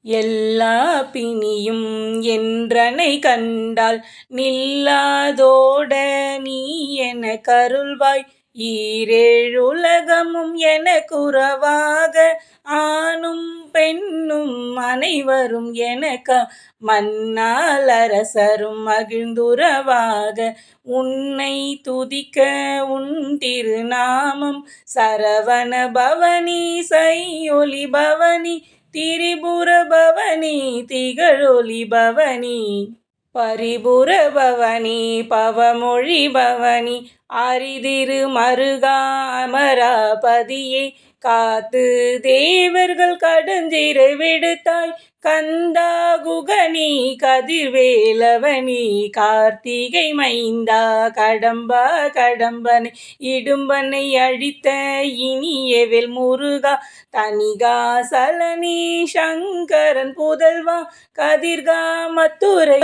எல்லா பிணியும் என்றனை கண்டால் நில்லாதோட நீ எனக்கருள்வாய். ஈரேழுலகமும் எனக்குறவாக ஆணும் பெண்ணும் அனைவரும் எனக்கா மன்னால் அரசரும் மகிழ்ந்துறவாக உன்னை துதிக்க உன் திருநாமம் சரவண பவனி செய்யொலி பவனி திரிபுர பவனி திகழொலி பவனி பரிபுர பவனி பவமொழி பவனி அரிதிரு மருகா அமராபதியே காத்து தேவர்கள் கடுஞ்சிறை விடுத்தாய். கந்தா குகனி கதிர்வேலவனி கார்த்திகை மைந்தா கடம்பா கடம்பனை இடும்பனை அழித்த இனியவேல் முருகா தணிகா சலனி சங்கரன் புதல்வா கதிர்கா மத்துரை